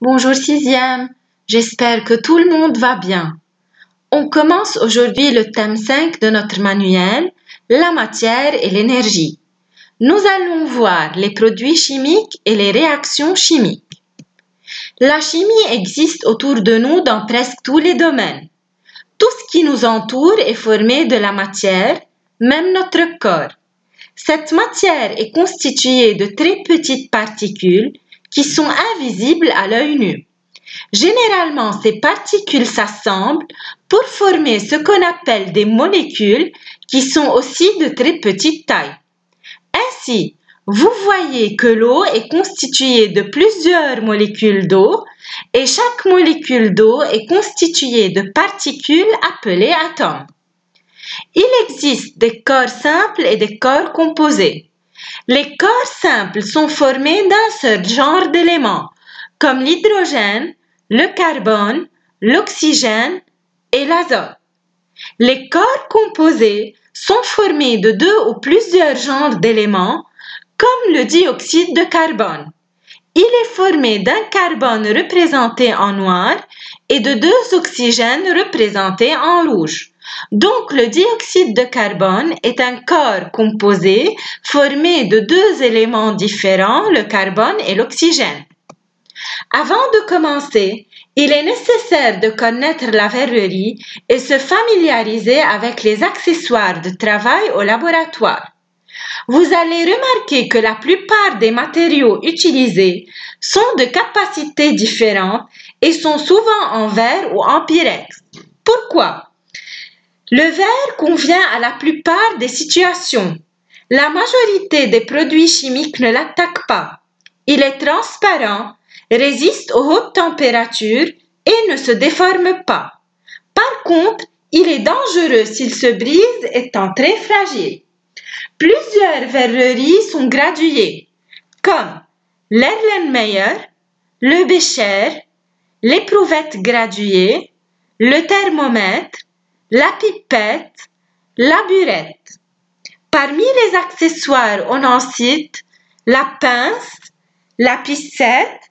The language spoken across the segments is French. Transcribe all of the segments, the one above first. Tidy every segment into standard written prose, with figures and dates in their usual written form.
Bonjour sixième, j'espère que tout le monde va bien. On commence aujourd'hui le thème 5 de notre manuel, la matière et l'énergie. Nous allons voir les produits chimiques et les réactions chimiques. La chimie existe autour de nous dans presque tous les domaines. Tout ce qui nous entoure est formé de la matière, même notre corps. Cette matière est constituée de très petites particules qui sont invisibles à l'œil nu. Généralement, ces particules s'assemblent pour former ce qu'on appelle des molécules qui sont aussi de très petite taille. Ainsi, vous voyez que l'eau est constituée de plusieurs molécules d'eau et chaque molécule d'eau est constituée de particules appelées atomes. Il existe des corps simples et des corps composés. Les corps simples sont formés d'un seul genre d'éléments, comme l'hydrogène, le carbone, l'oxygène et l'azote. Les corps composés sont formés de deux ou plusieurs genres d'éléments, comme le dioxyde de carbone. Il est formé d'un carbone représenté en noir et de deux oxygènes représentés en rouge. Donc, le dioxyde de carbone est un corps composé formé de deux éléments différents, le carbone et l'oxygène. Avant de commencer, il est nécessaire de connaître la verrerie et se familiariser avec les accessoires de travail au laboratoire. Vous allez remarquer que la plupart des matériaux utilisés sont de capacités différentes et sont souvent en verre ou en pyrex. Pourquoi? Le verre convient à la plupart des situations. La majorité des produits chimiques ne l'attaquent pas. Il est transparent, résiste aux hautes températures et ne se déforme pas. Par contre, il est dangereux s'il se brise étant très fragile. Plusieurs verreries sont graduées, comme l'Erlenmeyer, le Becher, l'éprouvette graduée, le thermomètre, la pipette, la burette. Parmi les accessoires, on en cite la pince, la pincette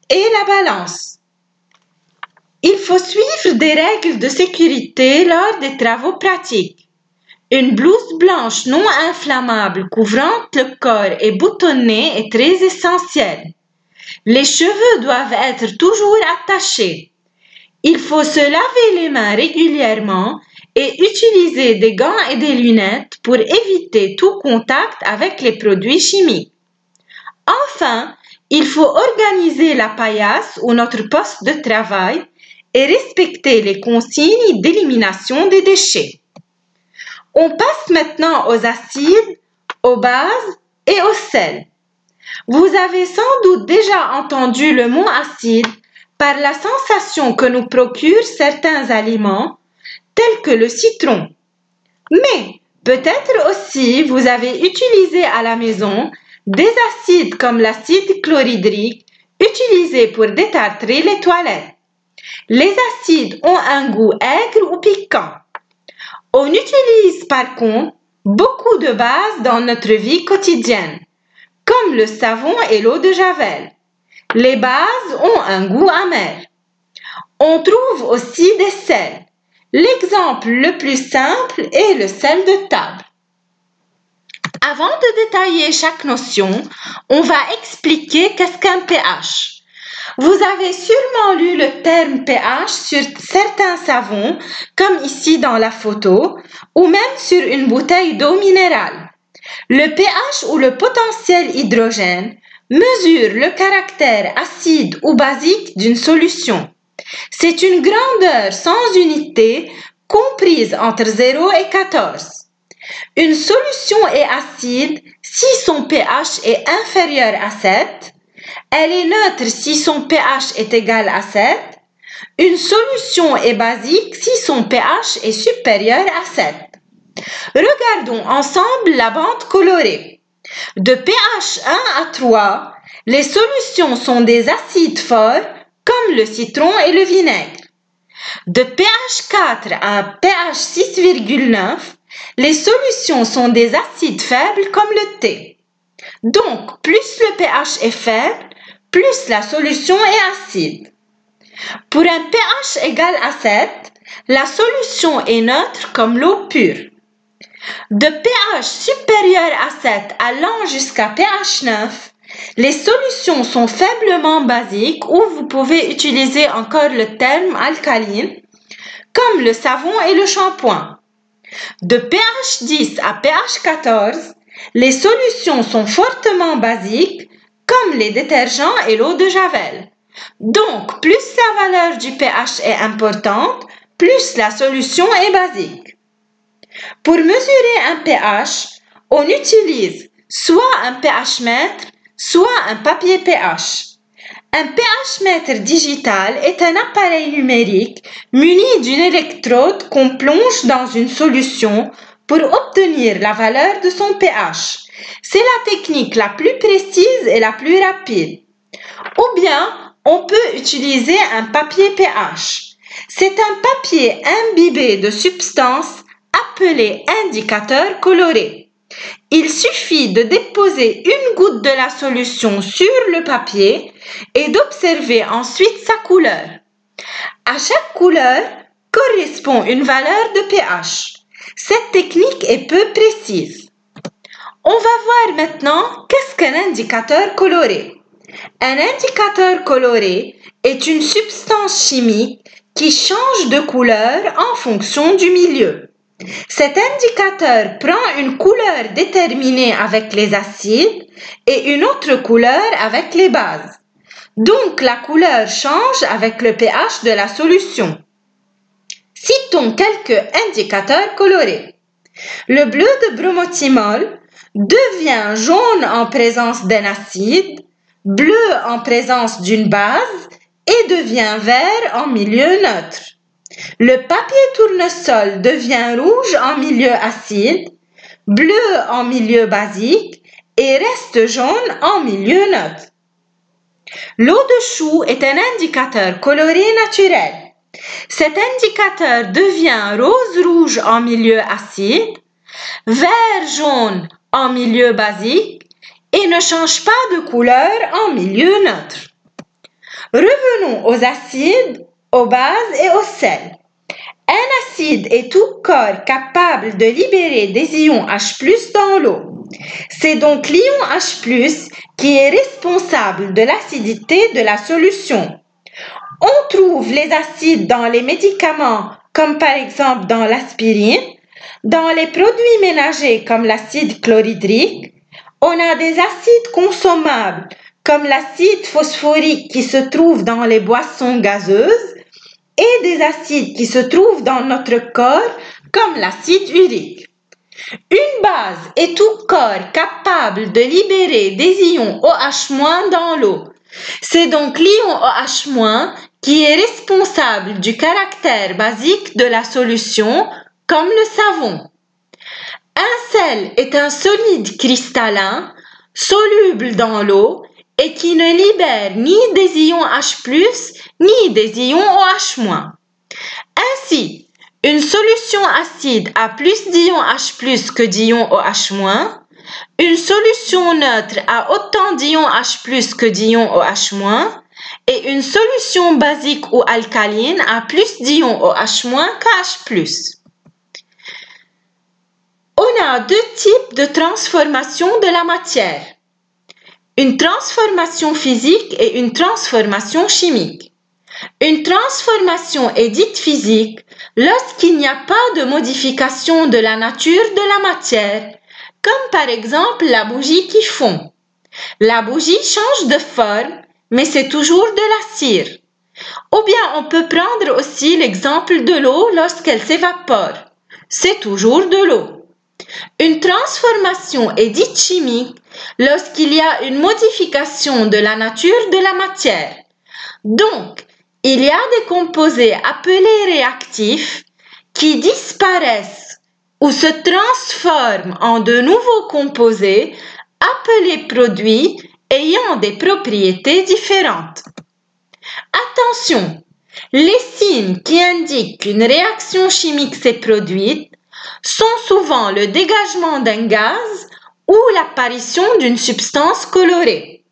et la balance. Il faut suivre des règles de sécurité lors des travaux pratiques. Une blouse blanche non inflammable couvrant le corps et boutonnée est très essentielle. Les cheveux doivent être toujours attachés. Il faut se laver les mains régulièrement et utiliser des gants et des lunettes pour éviter tout contact avec les produits chimiques. Enfin, il faut organiser la paillasse ou notre poste de travail et respecter les consignes d'élimination des déchets. On passe maintenant aux acides, aux bases et au sel. Vous avez sans doute déjà entendu le mot acide par la sensation que nous procurent certains aliments, tels que le citron. Mais peut-être aussi vous avez utilisé à la maison des acides comme l'acide chlorhydrique utilisé pour détartrer les toilettes. Les acides ont un goût aigre ou piquant. On utilise par contre beaucoup de bases dans notre vie quotidienne, comme le savon et l'eau de Javel. Les bases ont un goût amer. On trouve aussi des sels. L'exemple le plus simple est le sel de table. Avant de détailler chaque notion, on va expliquer qu'est-ce qu'un pH. Vous avez sûrement lu le terme pH sur certains savons, comme ici dans la photo, ou même sur une bouteille d'eau minérale. Le pH ou le potentiel hydrogène mesure le caractère acide ou basique d'une solution. C'est une grandeur sans unité comprise entre 0 et 14. Une solution est acide si son pH est inférieur à 7. Elle est neutre si son pH est égal à 7. Une solution est basique si son pH est supérieur à 7. Regardons ensemble la bande colorée. De pH 1 à 3, les solutions sont des acides forts comme le citron et le vinaigre. De pH 4 à pH 6,9, les solutions sont des acides faibles comme le thé. Donc, plus le pH est faible, plus la solution est acide. Pour un pH égal à 7, la solution est neutre comme l'eau pure. De pH supérieur à 7 allant jusqu'à pH 9, les solutions sont faiblement basiques ou vous pouvez utiliser encore le terme alcaline, comme le savon et le shampoing. De pH 10 à pH 14, les solutions sont fortement basiques, comme les détergents et l'eau de javel. Donc, plus la valeur du pH est importante, plus la solution est basique. Pour mesurer un pH, on utilise soit un pH mètre, soit un papier pH. Un pH mètre digital est un appareil numérique muni d'une électrode qu'on plonge dans une solution pour obtenir la valeur de son pH. C'est la technique la plus précise et la plus rapide. Ou bien, on peut utiliser un papier pH. C'est un papier imbibé de substances appelé indicateur coloré. Il suffit de déposer une goutte de la solution sur le papier et d'observer ensuite sa couleur. À chaque couleur correspond une valeur de pH. Cette technique est peu précise. On va voir maintenant qu'est-ce qu'un indicateur coloré. Un indicateur coloré est une substance chimique qui change de couleur en fonction du milieu. Cet indicateur prend une couleur déterminée avec les acides et une autre couleur avec les bases. Donc, la couleur change avec le pH de la solution. Citons quelques indicateurs colorés. Le bleu de bromothymol devient jaune en présence d'un acide, bleu en présence d'une base et devient vert en milieu neutre. Le papier tournesol devient rouge en milieu acide, bleu en milieu basique et reste jaune en milieu neutre. L'eau de chou est un indicateur coloré naturel. Cet indicateur devient rose-rouge en milieu acide, vert-jaune en milieu basique et ne change pas de couleur en milieu neutre. Revenons aux acides, aux bases et aux sels. Un acide est tout corps capable de libérer des ions H+ dans l'eau. C'est donc l'ion H+ qui est responsable de l'acidité de la solution. On trouve les acides dans les médicaments, comme par exemple dans l'aspirine, dans les produits ménagers comme l'acide chlorhydrique. On a des acides consommables, comme l'acide phosphorique qui se trouve dans les boissons gazeuses, et des acides qui se trouvent dans notre corps, comme l'acide urique. Une base est tout corps capable de libérer des ions OH- dans l'eau. C'est donc l'ion OH- qui est responsable du caractère basique de la solution, comme le savon. Un sel est un solide cristallin, soluble dans l'eau, et qui ne libère ni des ions H+, ni des ions OH-. Ainsi, une solution acide a plus d'ions H+ que d'ions OH-. Une solution neutre a autant d'ions H+ que d'ions OH-. Et une solution basique ou alcaline a plus d'ions OH- qu'H+. On a deux types de transformation de la matière. Une transformation physique et une transformation chimique. Une transformation est dite physique lorsqu'il n'y a pas de modification de la nature de la matière, comme par exemple la bougie qui fond. La bougie change de forme, mais c'est toujours de la cire. Ou bien on peut prendre aussi l'exemple de l'eau lorsqu'elle s'évapore. C'est toujours de l'eau. Une transformation est dite chimique lorsqu'il y a une modification de la nature de la matière. Donc, il y a des composés appelés réactifs qui disparaissent ou se transforment en de nouveaux composés appelés produits ayant des propriétés différentes. Attention, les signes qui indiquent qu'une réaction chimique s'est produite sont souvent le dégagement d'un gaz ou l'apparition d'une substance colorée.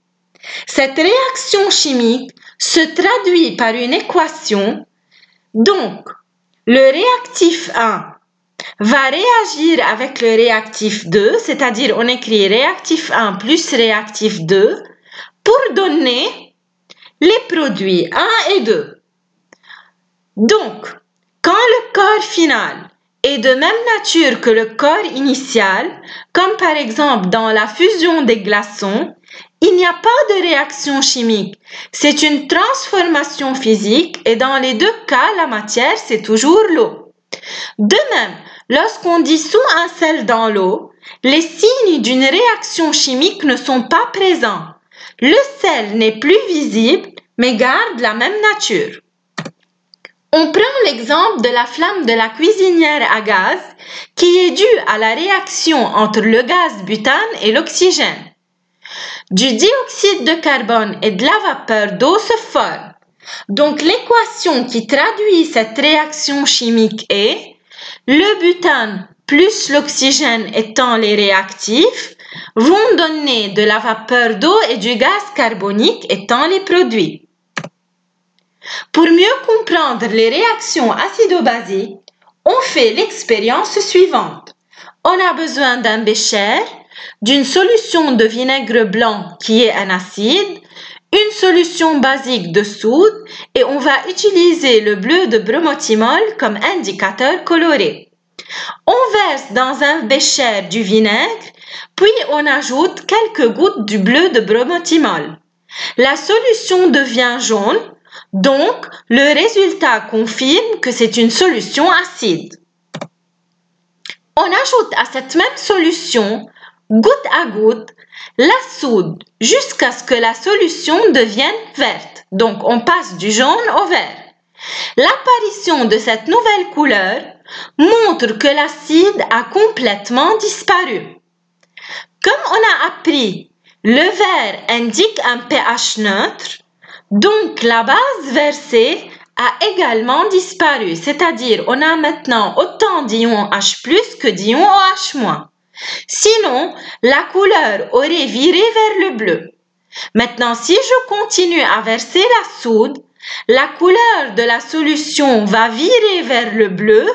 Cette réaction chimique se traduit par une équation. Donc, le réactif 1 va réagir avec le réactif 2, c'est-à-dire on écrit réactif 1 plus réactif 2 pour donner les produits 1 et 2. Donc, quand le corps final est de même nature que le corps initial, comme par exemple dans la fusion des glaçons, il n'y a pas de réaction chimique. C'est une transformation physique et dans les deux cas, la matière, c'est toujours l'eau. De même, lorsqu'on dissout un sel dans l'eau, les signes d'une réaction chimique ne sont pas présents. Le sel n'est plus visible, mais garde la même nature. On prend l'exemple de la flamme de la cuisinière à gaz qui est due à la réaction entre le gaz butane et l'oxygène. Du dioxyde de carbone et de la vapeur d'eau se forment. Donc l'équation qui traduit cette réaction chimique est le butane plus l'oxygène étant les réactifs vont donner de la vapeur d'eau et du gaz carbonique étant les produits. Pour mieux comprendre les réactions acido-basiques, on fait l'expérience suivante. On a besoin d'un bécher, d'une solution de vinaigre blanc qui est un acide, une solution basique de soude et on va utiliser le bleu de bromothymol comme indicateur coloré. On verse dans un bécher du vinaigre, puis on ajoute quelques gouttes du bleu de bromothymol. La solution devient jaune, donc le résultat confirme que c'est une solution acide. On ajoute à cette même solution, goutte à goutte, la soude jusqu'à ce que la solution devienne verte. Donc on passe du jaune au vert. L'apparition de cette nouvelle couleur montre que l'acide a complètement disparu. Comme on a appris, le vert indique un pH neutre, donc la base versée a également disparu, c'est-à-dire on a maintenant autant d'ions H+ que d'ions OH-. Sinon, la couleur aurait viré vers le bleu. Maintenant, si je continue à verser la soude, la couleur de la solution va virer vers le bleu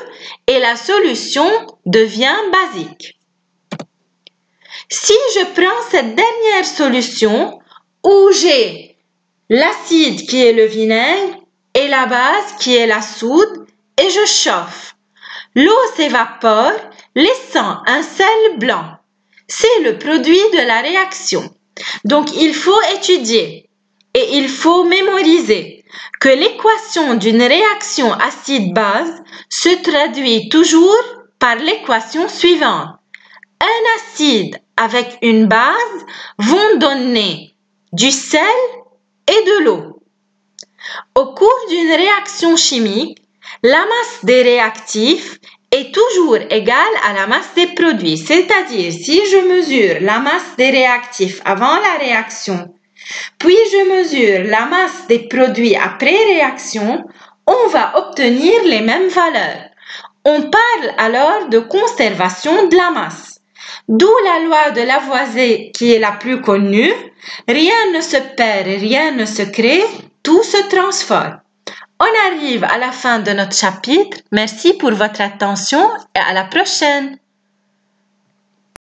et la solution devient basique. Si je prends cette dernière solution où j'ai l'acide qui est le vinaigre et la base qui est la soude et je chauffe, l'eau s'évapore laissant un sel blanc. C'est le produit de la réaction. Donc il faut étudier et il faut mémoriser que l'équation d'une réaction acide-base se traduit toujours par l'équation suivante. Un acide avec une base vont donner du sel et de l'eau. Au cours d'une réaction chimique, la masse des réactifs est toujours égale à la masse des produits. C'est-à-dire, si je mesure la masse des réactifs avant la réaction, puis je mesure la masse des produits après réaction, on va obtenir les mêmes valeurs. On parle alors de conservation de la masse. D'où la loi de Lavoisier qui est la plus connue, rien ne se perd, rien ne se crée, tout se transforme. On arrive à la fin de notre chapitre. Merci pour votre attention et à la prochaine.